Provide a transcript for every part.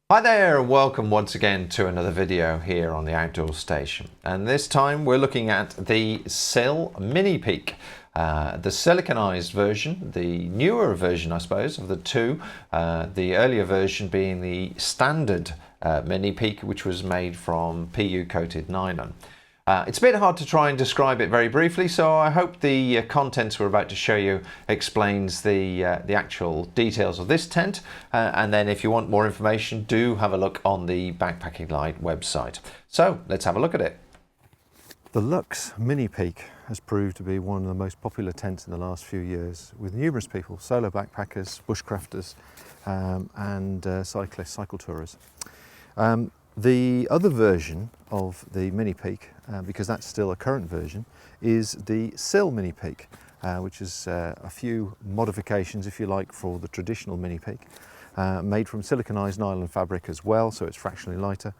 Hi there, and welcome once again to another video here on the Outdoor Station. And this time we're looking at the Sil Mini Peak, the siliconized version, the newer version I suppose of the two, the earlier version being the standard Mini Peak, which was made from PU Coated Nylon. It's a bit hard to try and describe it very briefly, so I hope the contents we're about to show you explains the actual details of this tent, and then if you want more information, do have a look on the Backpacking Light website. So let's have a look at it. The Luxe Mini Peak has proved to be one of the most popular tents in the last few years, with numerous people, solo backpackers, bushcrafters, and cyclists, cycle tourers. The other version of the Mini Peak, because that's still a current version, is the Sil Mini Peak, which is a few modifications, if you like, for the traditional Mini Peak, made from siliconized nylon fabric as well, so it's fractionally lighter.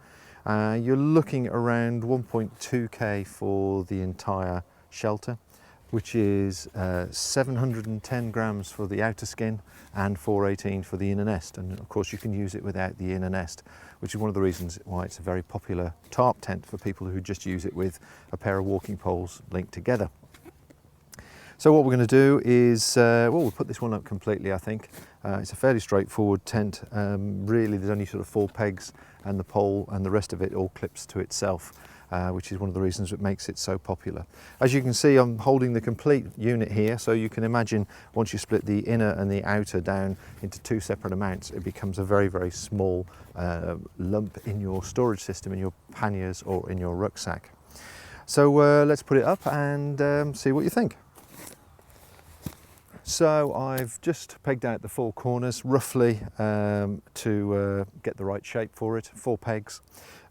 You're looking around 1.2k for the entire shelter, which is 710 grams for the outer skin and 418 for the inner nest. And of course you can use it without the inner nest, which is one of the reasons why it's a very popular tarp tent for people who just use it with a pair of walking poles linked together. So what we're going to do is, we'll put this one up completely, I think. It's a fairly straightforward tent. Really there's only sort of 4 pegs and the pole, and the rest of it all clips to itself. Which is one of the reasons it makes it so popular. As you can see, I'm holding the complete unit here, so you can imagine once you split the inner and the outer down into 2 separate amounts, it becomes a very, very small lump in your storage system, in your panniers or in your rucksack. So let's put it up and see what you think. So I've just pegged out the 4 corners roughly to get the right shape for it, 4 pegs.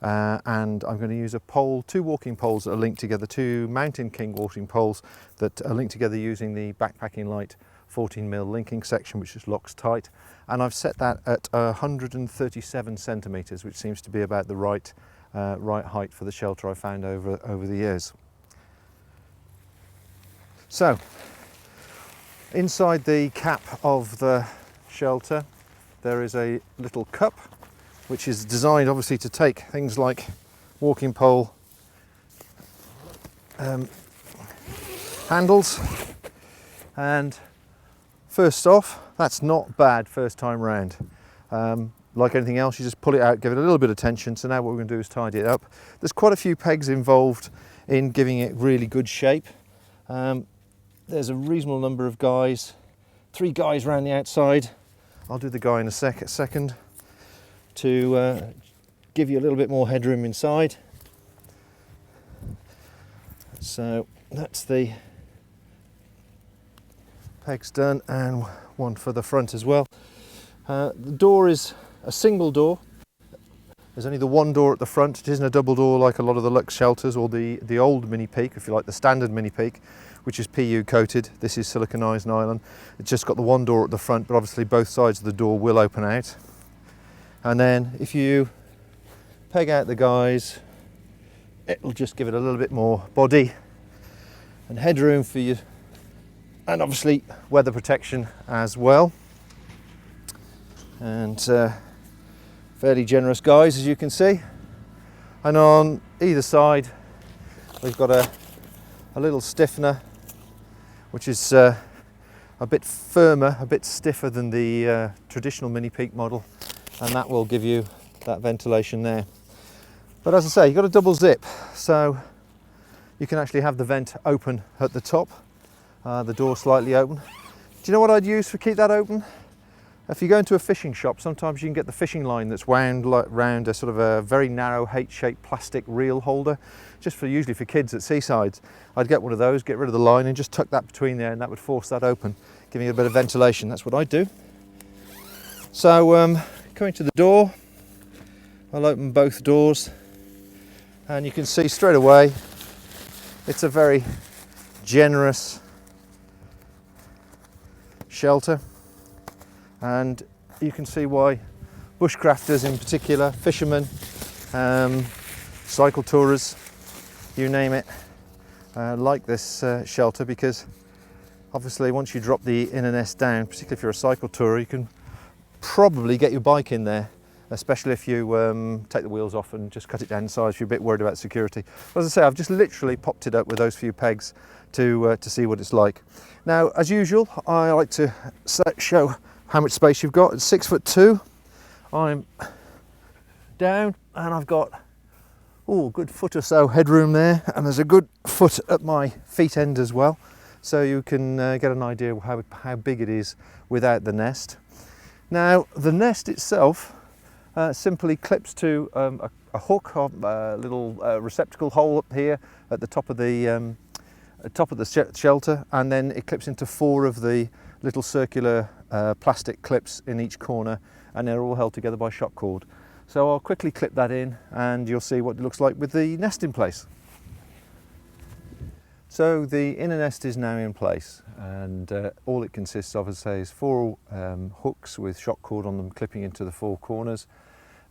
And I'm going to use a pole, 2 walking poles that are linked together, 2 Mountain King walking poles that are linked together using the Backpacking Light 14mm linking section, which just locks tight. And I've set that at 137 centimetres, which seems to be about the right height for the shelter I found over the years. So, inside the cap of the shelter, there is a little cup, which is designed obviously to take things like walking pole handles. And first off, that's not bad first time round. Like anything else, you just pull it out, give it a little bit of tension. So now what we're going to do is tidy it up. There's quite a few pegs involved in giving it really good shape. There's a reasonable number of guys, 3 guys around the outside. I'll do the guy in a second to give you a little bit more headroom inside. So that's the pegs done, and one for the front as well. The door is a single door. There's only the 1 door at the front. It isn't a double door like a lot of the Luxe shelters or the old Mini Peak, if you like, the standard Mini Peak, which is PU coated. This is siliconized nylon. It's just got the 1 door at the front, but obviously both sides of the door will open out. And then if you peg out the guys, it'll just give it a little bit more body and headroom for you, and obviously weather protection as well. And fairly generous guys, as you can see. And on either side we've got a little stiffener, which is a bit firmer, a bit stiffer than the traditional Mini Peak model, and that will give you that ventilation there. But as I say, you've got a double zip, so you can actually have the vent open at the top, the door slightly open. Do you know what I'd use to keep that open? If you go into a fishing shop, sometimes you can get the fishing line that's wound round a sort of a very narrow H-shaped plastic reel holder, just for usually for kids at seasides. I'd get one of those, get rid of the line and just tuck that between there, and that would force that open, giving it a bit of ventilation. That's what I do. So coming to the door, I'll open both doors, and you can see straight away it's a very generous shelter, and you can see why bushcrafters in particular, fishermen, cycle tourers, you name it, like this shelter, because obviously once you drop the inner nest down, particularly if you're a cycle tourer, you can probably get your bike in there especially if you take the wheels off and just cut it down in size if you're a bit worried about security. But as I say, I've just literally popped it up with those few pegs to see what it's like. Now, as usual, I like to show how much space you've got. It's 6'2". I'm down and I've got a good foot or so headroom there, and there's a good foot at my feet end as well, so you can get an idea of how big it is without the nest. Now, the nest itself simply clips to a hook, a little receptacle hole up here at the top of the shelter, and then it clips into 4 of the little circular plastic clips in each corner, and they're all held together by shock cord. So I'll quickly clip that in and you'll see what it looks like with the nest in place. So the inner nest is now in place, and all it consists of, as I say, is 4 hooks with shock cord on them clipping into the 4 corners.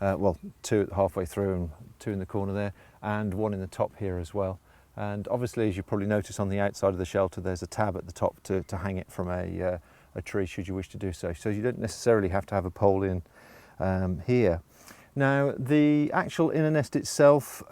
Well, 2 halfway through and 2 in the corner there, and 1 in the top here as well. And obviously, as you probably notice on the outside of the shelter, there's a tab at the top to hang it from a tree should you wish to do so. So you don't necessarily have to have a pole in here. Now, the actual inner nest itself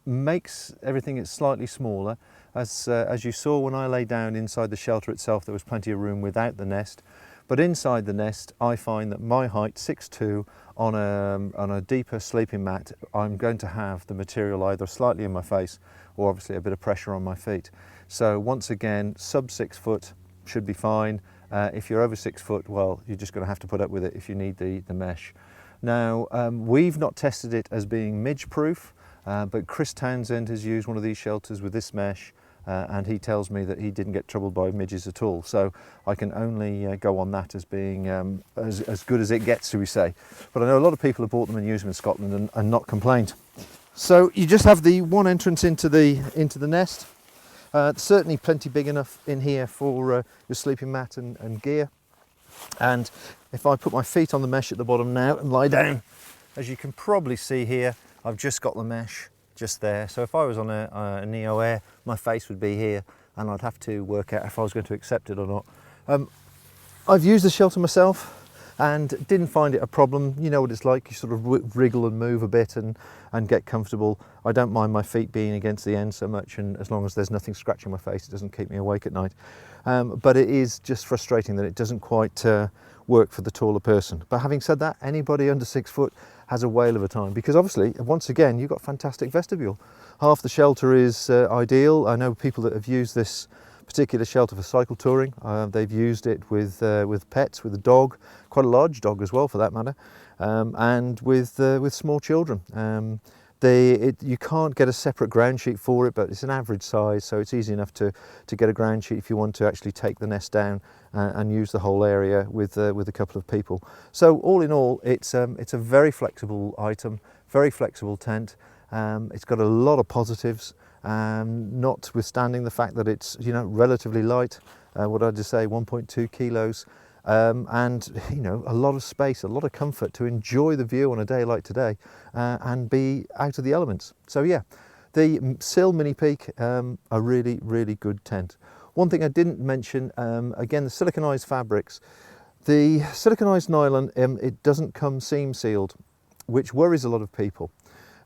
makes everything slightly smaller. As you saw when I lay down inside the shelter itself, there was plenty of room without the nest. But inside the nest, I find that my height, 6'2", on a deeper sleeping mat, I'm going to have the material either slightly in my face or obviously a bit of pressure on my feet. So once again, sub 6 foot should be fine. If you're over 6 foot, well, you're just going to have to put up with it if you need the mesh. Now, we've not tested it as being midge proof, but Chris Townsend has used one of these shelters with this mesh, and he tells me that he didn't get troubled by midges at all. So I can only go on that as being as good as it gets, shall we say. But I know a lot of people have bought them and used them in Scotland and not complained. So you just have the one entrance into the nest. Certainly plenty big enough in here for your sleeping mat and gear. And if I put my feet on the mesh at the bottom now and lie down, as you can probably see here, I've just got the mesh just there. So if I was on a Neo Air, my face would be here, and I'd have to work out if I was going to accept it or not. I've used the shelter myself and didn't find it a problem. You know what it's like, you sort of wriggle and move a bit and get comfortable. I don't mind my feet being against the end so much, and as long as there's nothing scratching my face, it doesn't keep me awake at night. But it is just frustrating that it doesn't quite work for the taller person. But having said that, anybody under 6 foot has a whale of a time, because obviously, once again, you've got fantastic vestibule. Half the shelter is ideal. I know people that have used this particular shelter for cycle touring. They've used it with pets, with a dog, quite a large dog as well for that matter, and with small children. You can't get a separate ground sheet for it, but it's an average size, so it's easy enough to get a ground sheet if you want to actually take the nest down and use the whole area with a couple of people. So all in all, it's a very flexible item, very flexible tent. It's got a lot of positives, notwithstanding the fact that it's relatively light. What did I just say, 1.2 kilos. And a lot of space, a lot of comfort to enjoy the view on a day like today and be out of the elements. So yeah, the Sil Mini Peak, a really, really good tent. One thing I didn't mention, again, the siliconized fabrics. The siliconized nylon, it doesn't come seam sealed, which worries a lot of people.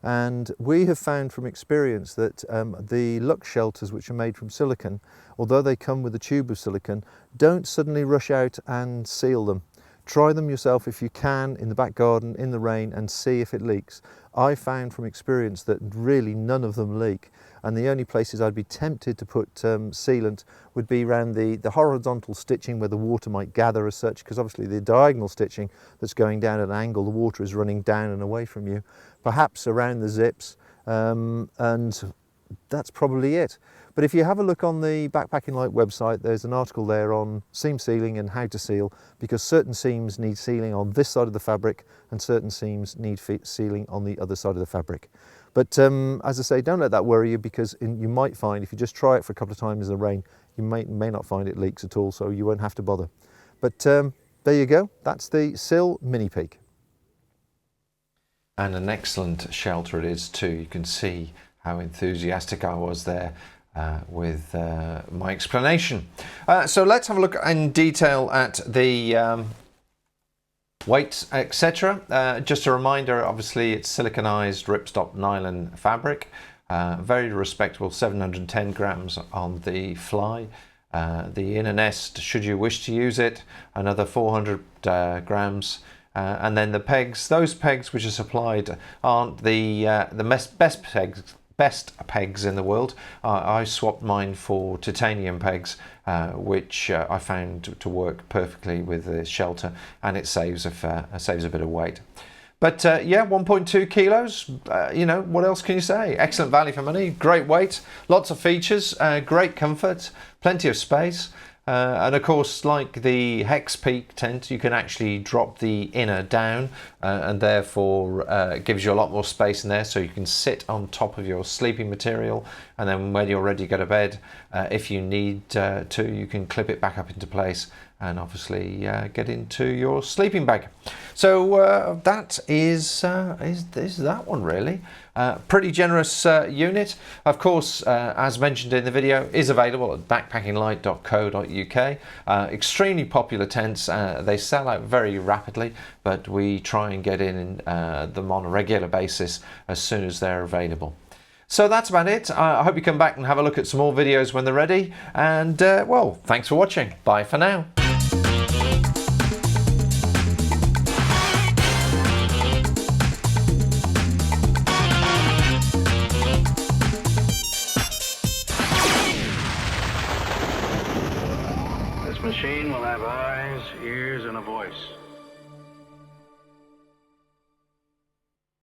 And we have found from experience that the Luxe shelters, which are made from silicon, although they come with a tube of silicon, don't suddenly rush out and seal them. Try them yourself if you can in the back garden, in the rain, and see if it leaks. I found from experience that really none of them leak. And the only places I'd be tempted to put sealant would be around the horizontal stitching where the water might gather as such, because obviously the diagonal stitching that's going down at an angle, the water is running down and away from you. Perhaps around the zips, and that's probably it. But if you have a look on the Backpacking Light website, there's an article there on seam sealing and how to seal, because certain seams need sealing on this side of the fabric and certain seams need sealing on the other side of the fabric. But as I say, don't let that worry you, because you might find, if you just try it for a couple of times in the rain, you may not find it leaks at all, so you won't have to bother. But there you go, that's the Sil Mini Peak. And an excellent shelter it is too. You can see how enthusiastic I was there with my explanation. So let's have a look in detail at the Weights, etc. Just a reminder, obviously it's siliconized ripstop nylon fabric, very respectable 710 grams on the fly. The inner nest, should you wish to use it, another 400 grams. And then the pegs, those pegs which are supplied aren't the best pegs in the world. I swapped mine for titanium pegs, which I found to work perfectly with the shelter, and it saves a bit of weight. But yeah, 1.2 kilos, you know, what else can you say? Excellent value for money, great weight, lots of features, great comfort, plenty of space. And of course, like the Hex Peak tent, you can actually drop the inner down, and therefore it gives you a lot more space in there, so you can sit on top of your sleeping material, and then when you're ready to go to bed, if you need to, you can clip it back up into place and obviously get into your sleeping bag. So that is that one really. Pretty generous unit. Of course, as mentioned in the video, is available at backpackinglight.co.uk. Extremely popular tents. They sell out very rapidly, but we try and get in them on a regular basis as soon as they're available. So that's about it. I hope you come back and have a look at some more videos when they're ready. And well, thanks for watching. Bye for now. This machine will have eyes, ears, and a voice.